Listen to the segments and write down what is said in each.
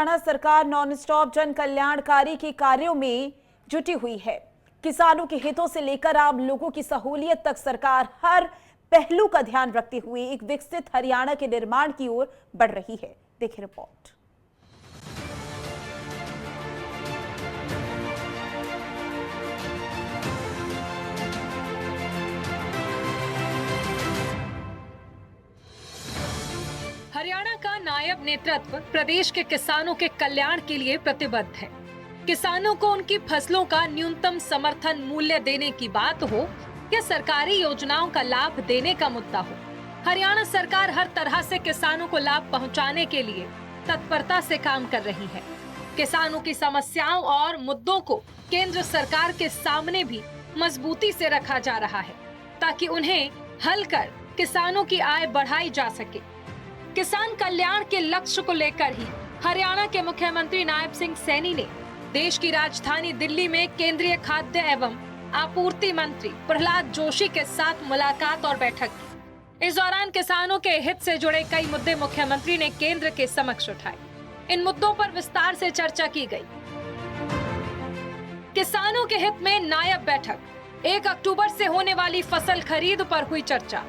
हरियाणा सरकार non stop जन कल्याणकारी के कार्यों में जुटी हुई है। किसानों के हितों से लेकर आम लोगों की सहूलियत तक सरकार हर पहलू का ध्यान रखते हुए एक विकसित हरियाणा के निर्माण की ओर बढ़ रही है। देखिए रिपोर्ट। हरियाणा का नायब नेतृत्व प्रदेश के किसानों के कल्याण के लिए प्रतिबद्ध है। किसानों को उनकी फसलों का न्यूनतम समर्थन मूल्य देने की बात हो या सरकारी योजनाओं का लाभ देने का मुद्दा हो, हरियाणा सरकार हर तरह से किसानों को लाभ पहुंचाने के लिए तत्परता से काम कर रही है। किसानों की समस्याओं और मुद्दों को केंद्र सरकार के सामने भी मजबूती से रखा जा रहा है ताकि उन्हें हल कर किसानों की आय बढ़ाई जा सके। किसान कल्याण के लक्ष्य को लेकर ही हरियाणा के मुख्यमंत्री नायब सिंह सैनी ने देश की राजधानी दिल्ली में केंद्रीय खाद्य एवं आपूर्ति मंत्री प्रहलाद जोशी के साथ मुलाकात और बैठक की। इस दौरान किसानों के हित से जुड़े कई मुद्दे मुख्यमंत्री ने केंद्र के समक्ष उठाए। इन मुद्दों पर विस्तार से चर्चा की गई। किसानों के हित में नायब बैठक, 1 अक्टूबर से होने वाली फसल खरीद पर हुई चर्चा।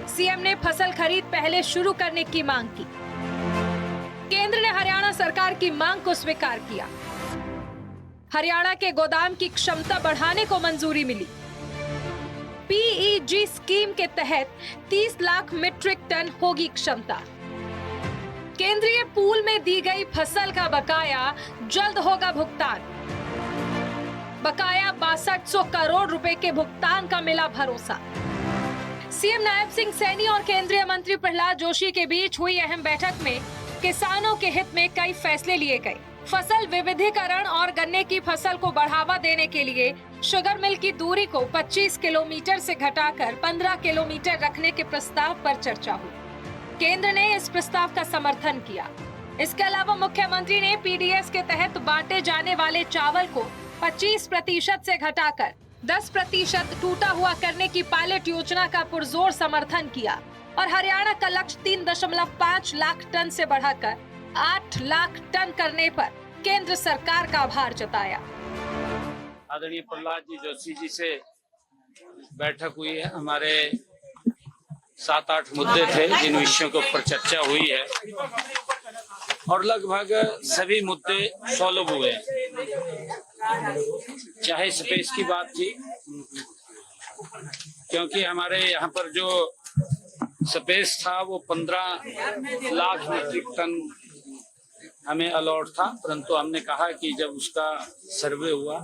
सीएम ने फसल खरीद पहले शुरू करने की मांग की। केंद्र ने हरियाणा सरकार की मांग को स्वीकार किया। हरियाणा के गोदाम की क्षमता बढ़ाने को मंजूरी मिली। पीईजी स्कीम के तहत 30 लाख मीट्रिक टन होगी क्षमता। केंद्रीय पूल में दी गई फसल का बकाया जल्द होगा भुगतान। बकाया 6200 करोड़ रुपए के भुगतान का मिला भरोसा। सीएम नायब सिंह सैनी और केंद्रीय मंत्री प्रहलाद जोशी के बीच हुई अहम बैठक में किसानों के हित में कई फैसले लिए गए। फसल विविधीकरण और गन्ने की फसल को बढ़ावा देने के लिए शुगर मिल की दूरी को 25 किलोमीटर से घटाकर 15 किलोमीटर रखने के प्रस्ताव पर चर्चा हुई। केंद्र ने इस प्रस्ताव का समर्थन किया। इसके अलावा मुख्यमंत्री ने पीडीएस के तहत बांटे जाने वाले चावल को 25% से घटाकर 10% टूटा हुआ करने की पायलट योजना का पुरजोर समर्थन किया और हरियाणा का लक्ष्य 3.5 लाख टन से बढ़ाकर 8 लाख टन करने पर केंद्र सरकार का आभार जताया। आदरणीय प्रहलाद जी जोशी जी से बैठक हुई है। हमारे 7-8 मुद्दे थे जिन विषयों के ऊपर चर्चा हुई है और लगभग सभी मुद्दे सॉल्व हुए हैं। चाहे स्पेस की बात थी, क्योंकि हमारे यहाँ पर जो स्पेस था वो 15 लाख मीट्रिक टन हमें अलॉट था, परंतु हमने कहा कि जब उसका सर्वे हुआ,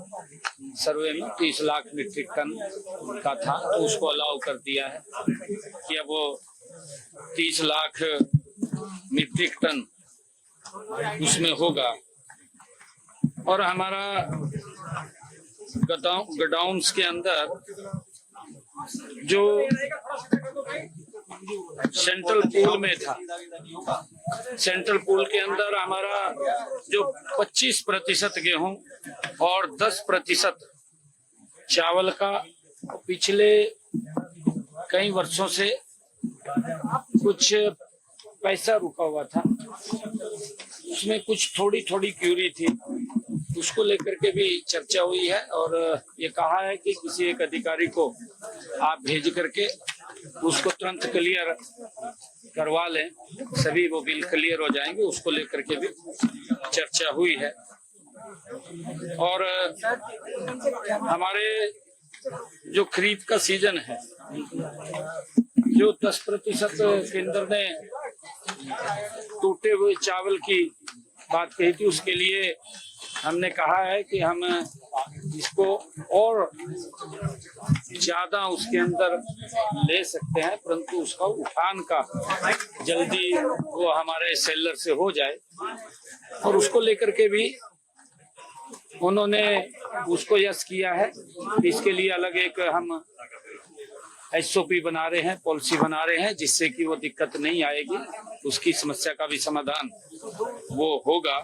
सर्वे में 30 लाख मीट्रिक टन का था तो उसको अलाउ कर दिया है कि अब वो 30 लाख मीट्रिक टन उसमें होगा। और हमारा गोडाउन्स के अंदर जो सेंट्रल पूल में था, सेंट्रल पूल के अंदर हमारा जो 25% गेहूं और 10% चावल का पिछले कई वर्षों से कुछ पैसा रुका हुआ था, उसमें कुछ थोड़ी क्यूरी थी, उसको लेकर के भी चर्चा हुई है और ये कहा है कि किसी एक अधिकारी को आप भेज करके उसको तुरंत क्लियर करवा लें, सभी वो बिल क्लियर हो जाएंगे, उसको लेकर के भी चर्चा हुई है। और हमारे जो खरीद का सीजन है, जो 10% केंद्र ने टूटे हुए चावल की बात कही थी, उसके लिए हमने कहा है कि हम इसको और ज्यादा उसके अंदर ले सकते हैं, परंतु उसका उठान का जल्दी वो हमारे सेलर से हो जाए और उसको लेकर के भी उन्होंने उसको यस किया है। इसके लिए अलग एक हम एसओपी बना रहे हैं, पॉलिसी बना रहे हैं, जिससे कि वो दिक्कत नहीं आएगी, उसकी समस्या का भी समाधान वो होगा।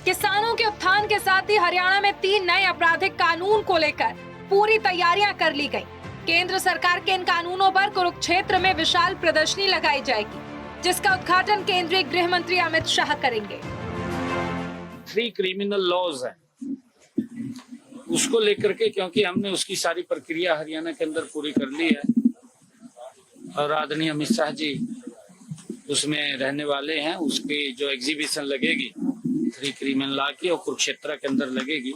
किसानों के उत्थान के साथ ही हरियाणा में 3 नए आपराधिक कानून को लेकर पूरी तैयारियां कर ली गई। केंद्र सरकार के इन कानूनों पर कुरुक्षेत्र में विशाल प्रदर्शनी लगाई जाएगी। जिसका उद्घाटन केंद्रीय गृह मंत्री अमित शाह करेंगे। 3 क्रिमिनल लॉज है, उसको लेकर के, क्योंकि हमने उसकी सारी प्रक्रिया हरियाणा के अंदर पूरी कर ली है और आदरणीय अमित शाह जी उसमें रहने वाले हैं। उसकी जो एग्जीबिशन लगेगी 3 क्रिमिनल लॉ की, और कुरुक्षेत्र के अंदर लगेगी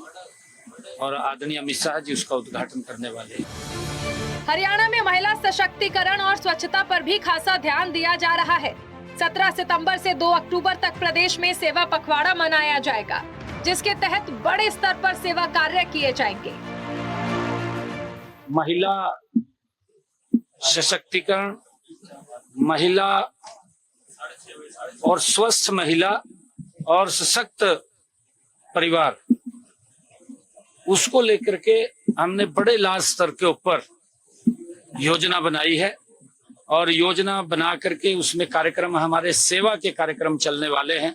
और आदरणीय अमित शाह जी उसका उद्घाटन करने वाले हैं। हरियाणा में महिला सशक्तिकरण और स्वच्छता पर भी खासा ध्यान दिया जा रहा है। 17 सितंबर से 2 अक्टूबर तक प्रदेश में सेवा पखवाड़ा मनाया जाएगा, जिसके तहत बड़े स्तर पर सेवा कार्य किए जाएंगे। महिला सशक्तिकरण, महिला और स्वस्थ महिला और सशक्त परिवार, उसको लेकर के हमने बड़े लार्ज स्तर के ऊपर योजना बनाई है और योजना बना करके उसमें कार्यक्रम, हमारे सेवा के कार्यक्रम चलने वाले हैं।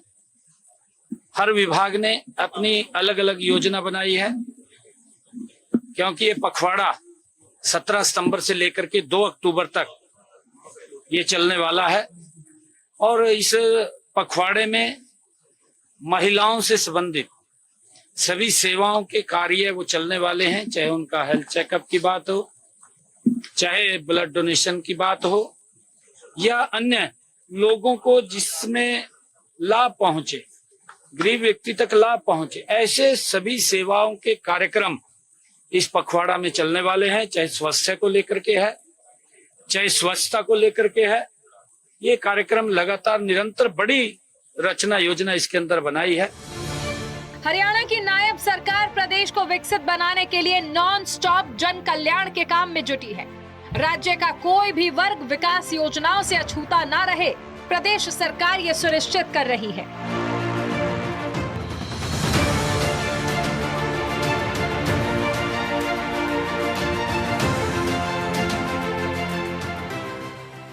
हर विभाग ने अपनी अलग अलग योजना बनाई है, क्योंकि ये पखवाड़ा 17 सितंबर से लेकर के 2 अक्टूबर तक ये चलने वाला है और इस पखवाड़े में महिलाओं से संबंधित सभी सेवाओं के कार्य वो चलने वाले हैं, चाहे उनका हेल्थ चेकअप की बात हो, चाहे ब्लड डोनेशन की बात हो, या अन्य लोगों को जिसमें लाभ पहुंचे, गरीब व्यक्ति तक लाभ पहुंचे, ऐसे सभी सेवाओं के कार्यक्रम इस पखवाड़ा में चलने वाले हैं। चाहे स्वास्थ्य को लेकर के है, चाहे स्वच्छता को लेकर के है, ये कार्यक्रम लगातार निरंतर बड़ी रचना योजना इसके अंदर बनाई है। हरियाणा की नायब सरकार प्रदेश को विकसित बनाने के लिए नॉन स्टॉप जन कल्याण के काम में जुटी है। राज्य का कोई भी वर्ग विकास योजनाओं से अछूता ना रहे, प्रदेश सरकार ये सुनिश्चित कर रही है।